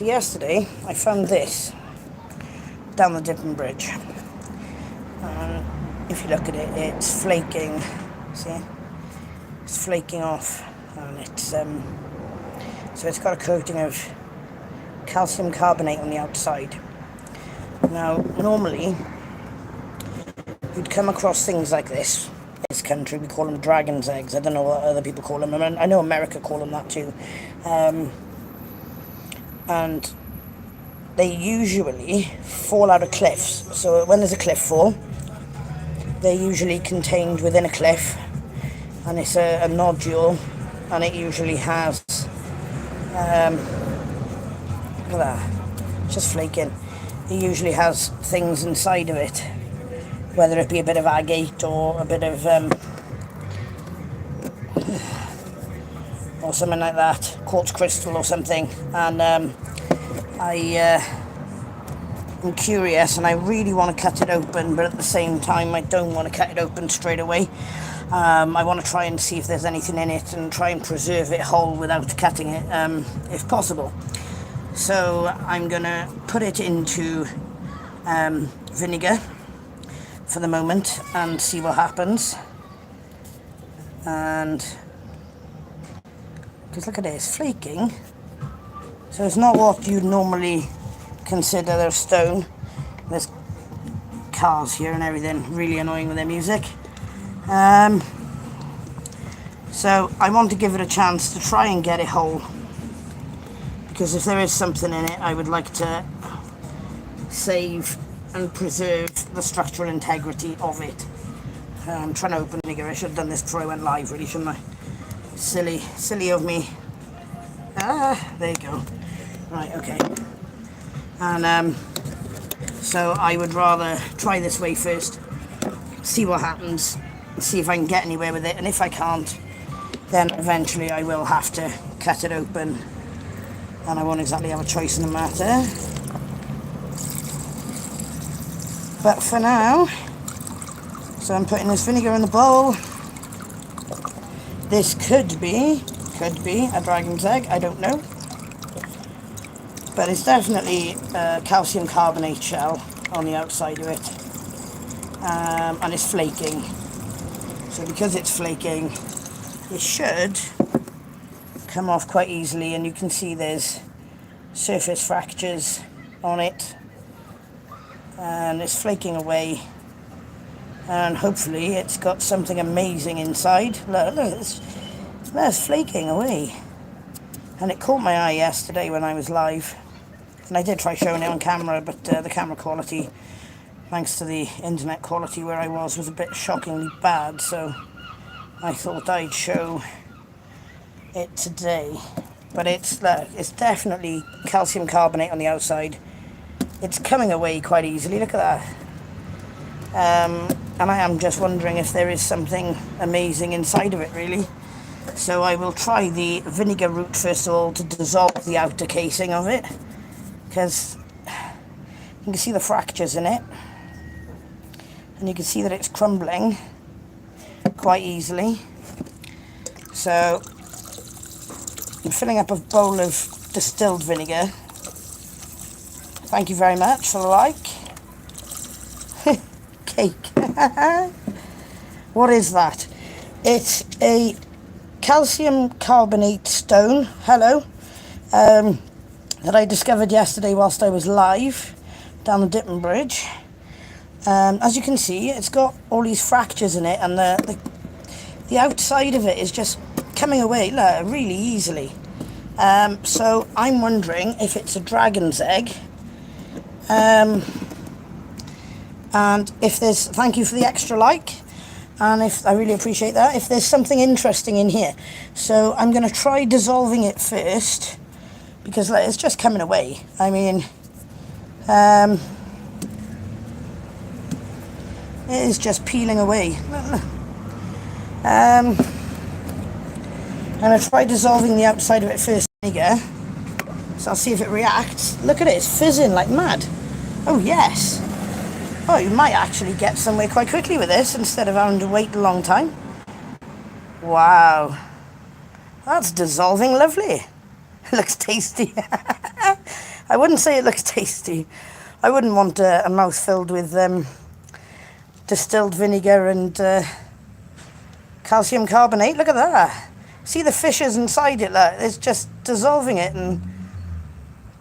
Yesterday I found this down the Dipping Bridge, and if you look at it, it's flaking. See, it's flaking off, and so it's got a coating of calcium carbonate on the outside. Now, normally you'd come across things like this. In this country, we call them dragon's eggs. I don't know what other people call them. I know America call them that too. And they usually fall out of cliffs. So when there's a cliff fall, they're usually contained within a cliff, and it's a nodule, and it usually has look at that, it's just flaking. It usually has things inside of it, whether it be a bit of agate or a bit of or something like that, quartz crystal or something. And I'm curious, and I really want to cut it open, but at the same time I don't want to cut it open straight away. I want to try and see if there's anything in it and try and preserve it whole without cutting it, if possible. So I'm gonna put it into vinegar for the moment and see what happens. And because look at it, it's flaking. So it's not what you'd normally consider a stone. There's cars here and everything, really annoying with their music. So I want to give it a chance to try and get it whole, because if there is something in it, I would like to save and preserve the structural integrity of it. I'm trying to open vinegar. I should have done this before I went live, really, shouldn't I? Silly of me. There you go. Right, okay. And so I would rather try this way first, see what happens, see if I can get anywhere with it, and if I can't, then eventually I will have to cut it open, and I won't exactly have a choice in the matter. But for now, so I'm putting this vinegar in the bowl. This could be a dragon's egg, I don't know. But it's definitely a calcium carbonate shell on the outside of it. And it's flaking. So because it's flaking, it should come off quite easily, and you can see there's surface fractures on it. And it's flaking away. And hopefully it's got something amazing inside. Look, it's flaking away. And it caught my eye yesterday when I was live. And I did try showing it on camera, but the camera quality, thanks to the internet quality where I was a bit shockingly bad. So I thought I'd show it today. But it's definitely calcium carbonate on the outside. It's coming away quite easily, look at that. And I am just wondering if there is something amazing inside of it, really. So I will try the vinegar route first of all to dissolve the outer casing of it, because you can see the fractures in it, and you can see that it's crumbling quite easily. So I'm filling up a bowl of distilled vinegar. Thank you very much for the like. Cake. What is that? It's a calcium carbonate stone, hello, that I discovered yesterday whilst I was live down the Dipping Bridge. As you can see, it's got all these fractures in it, and the outside of it is just coming away, look, really easily. So I'm wondering if it's a dragon's egg. And if there's, thank you for the extra like, and if I really appreciate that, if there's something interesting in here. So I'm going to try dissolving it first, because like, it's just coming away. I mean, it is just peeling away. I'm going to try dissolving the outside of it first, vinegar. So I'll see if it reacts. Look at it, it's fizzing like mad. Oh yes. Oh, you might actually get somewhere quite quickly with this instead of having to wait a long time. Wow. That's dissolving lovely. Looks tasty. I wouldn't say it looks tasty. I wouldn't want a mouth filled with distilled vinegar and calcium carbonate. Look at that. See the fissures inside it? Look, it's just dissolving it and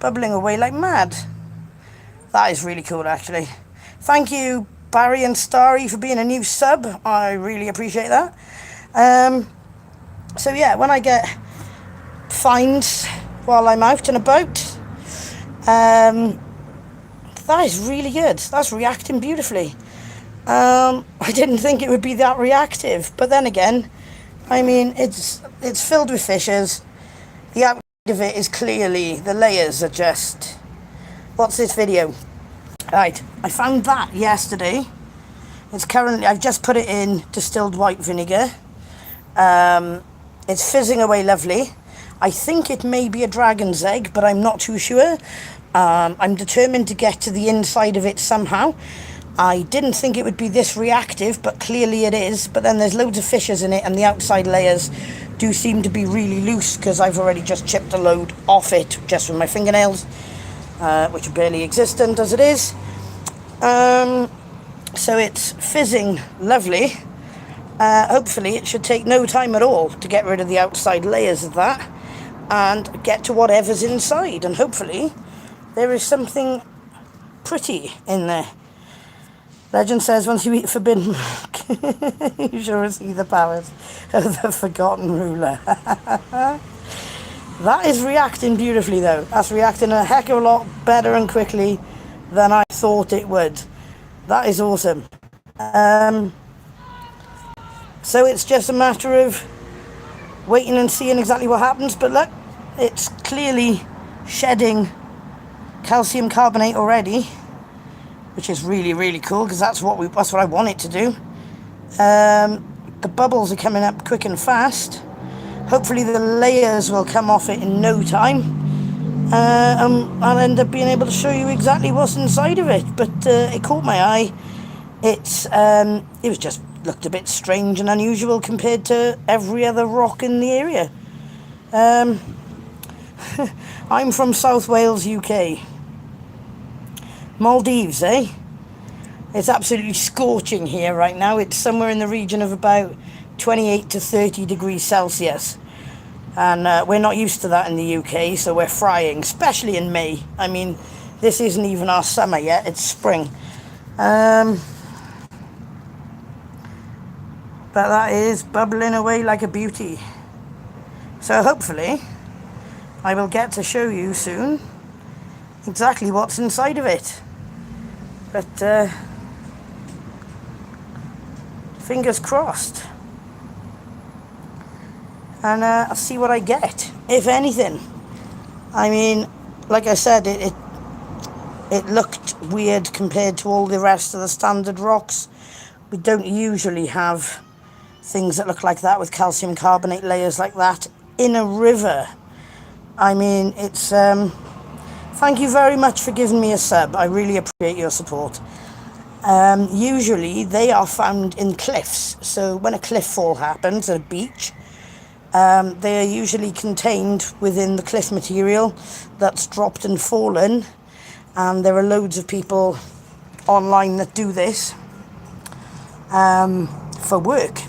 bubbling away like mad. That is really cool, actually. Thank you, Barry and Starry, for being a new sub. I really appreciate that. So yeah, when I get finds while I'm out and about, that is really good. That's reacting beautifully. I didn't think it would be that reactive, but then again, I mean, it's filled with fissures. The outside of it is clearly, the layers are just... What's this video? Right, I found that yesterday. It's currently, I've just put it in distilled white vinegar. It's fizzing away lovely. I think it may be a dragon's egg, but I'm not too sure. I'm determined to get to the inside of it somehow. I didn't think it would be this reactive, but clearly it is. But then there's loads of fissures in it, and the outside layers do seem to be really loose, because I've already just chipped a load off it just with my fingernails, which are barely existent as it is. So it's fizzing lovely. Hopefully it should take no time at all to get rid of the outside layers of that and get to whatever's inside, and hopefully there is something pretty in there. Legend says once you eat forbidden you shall receive the powers of the forgotten ruler. That is reacting beautifully though. That's reacting a heck of a lot better and quickly than I thought it would. That is awesome. So it's just a matter of waiting and seeing exactly what happens. But look, it's clearly shedding calcium carbonate already, which is really, really cool, because that's what I want it to do. The bubbles are coming up quick and fast. Hopefully the layers will come off it in no time. I'll end up being able to show you exactly what's inside of it. But it caught my eye. It was just looked a bit strange and unusual compared to every other rock in the area. I'm from South Wales, UK. Maldives, eh? It's absolutely scorching here right now. It's somewhere in the region of about 28 to 30 degrees Celsius. And we're not used to that in the UK, so we're frying, especially in May. I mean, this isn't even our summer yet, it's spring. But that is bubbling away like a beauty. So hopefully I will get to show you soon exactly what's inside of it. But fingers crossed. And I'll see what I get, if anything. I mean, like I said, it looked weird compared to all the rest of the standard rocks. We don't usually have things that look like that with calcium carbonate layers like that in a river. I mean, it's... thank you very much for giving me a sub. I really appreciate your support. Usually they are found in cliffs. So when a cliff fall happens at a beach, they are usually contained within the cliff material that's dropped and fallen. And there are loads of people online that do this for work.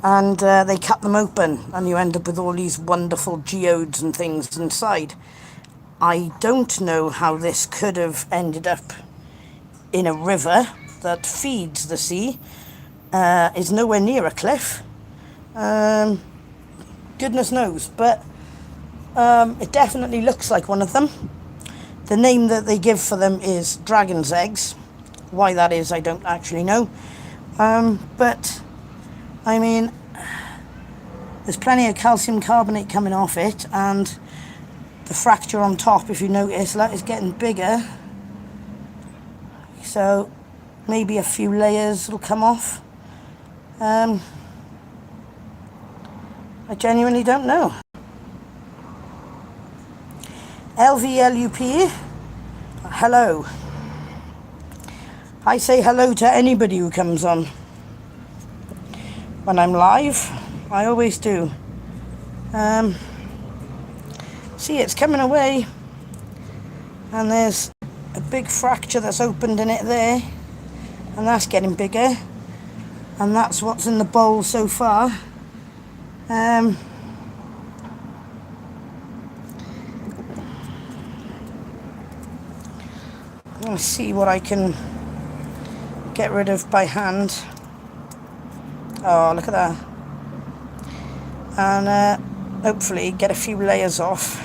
And they cut them open and you end up with all these wonderful geodes and things inside. I don't know how this could have ended up in a river that feeds the sea. Is nowhere near a cliff. Goodness knows, but it definitely looks like one of them. The name that they give for them is dragon's eggs. Why that is, I don't actually know. But I mean, there's plenty of calcium carbonate coming off it, and the fracture on top, if you notice, that is getting bigger. So maybe a few layers will come off. I genuinely don't know. LVLUP, hello. I say hello to anybody who comes on. When I'm live, I always do. See, it's coming away. And there's a big fracture that's opened in it there, and that's getting bigger, and that's what's in the bowl so far. I'm going to see what I can get rid of by hand. Oh, look at that. And hopefully get a few layers off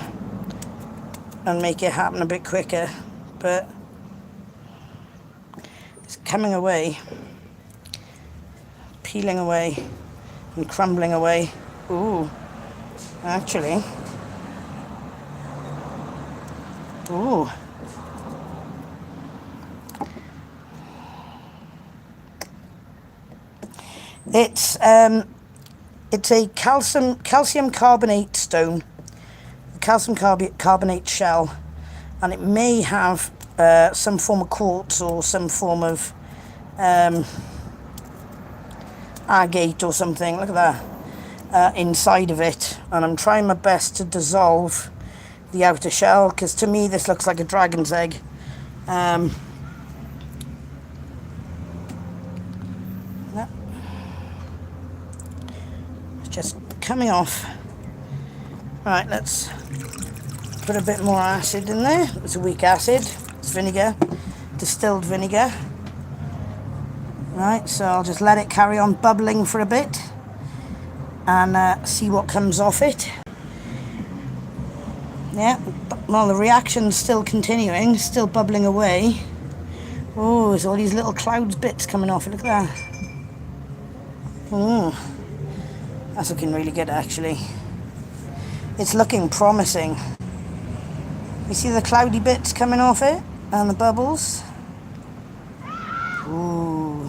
and make it happen a bit quicker. But it's coming away, peeling away and crumbling away. Ooh, actually. Ooh. It's a calcium carbonate stone, calcium carbonate shell, and it may have some form of quartz or some form of agate or something. Look at that inside of it, and I'm trying my best to dissolve the outer shell, because to me this looks like a dragon's egg. It's just coming off. Right, let's put a bit more acid in there. It's a weak acid. It's vinegar, distilled vinegar. Right, so I'll just let it carry on bubbling for a bit and see what comes off it. Yeah, well, the reaction's still continuing, still bubbling away. Oh, there's all these little clouds bits coming off it. Look at that. Oh, that's looking really good, actually. It's looking promising. You see the cloudy bits coming off it and the bubbles? Ooh,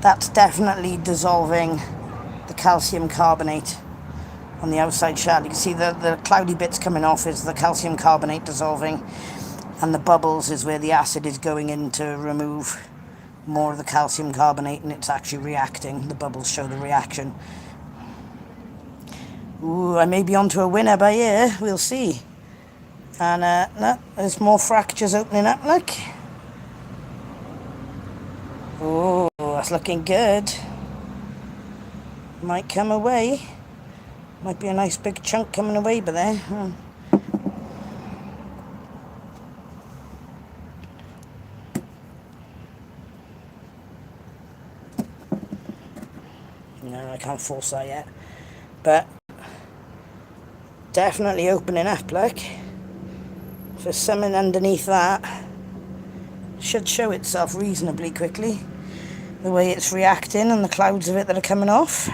that's definitely dissolving the calcium carbonate on the outside shell. You can see the cloudy bits coming off is the calcium carbonate dissolving, and the bubbles is where the acid is going in to remove more of the calcium carbonate, and it's actually reacting. The bubbles show the reaction. Ooh, I may be onto a winner by here. We'll see. And no, there's more fractures opening up, look. Oh, that's looking good. Might come away. Might be a nice big chunk coming away by there. No, I can't force that yet. But definitely opening up, look. If there's something underneath that, should show itself reasonably quickly. The way it's reacting and the clouds of it that are coming off.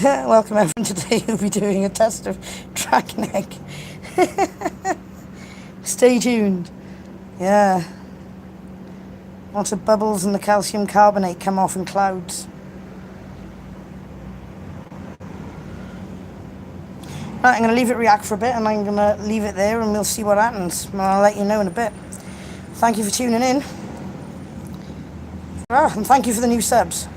Welcome everyone, today we'll be doing a test of dragon egg. Stay tuned. Yeah. Lots of bubbles and the calcium carbonate come off in clouds. Right, I'm going to leave it react for a bit, and I'm going to leave it there and we'll see what happens. And I'll let you know in a bit. Thank you for tuning in. And thank you for the new subs.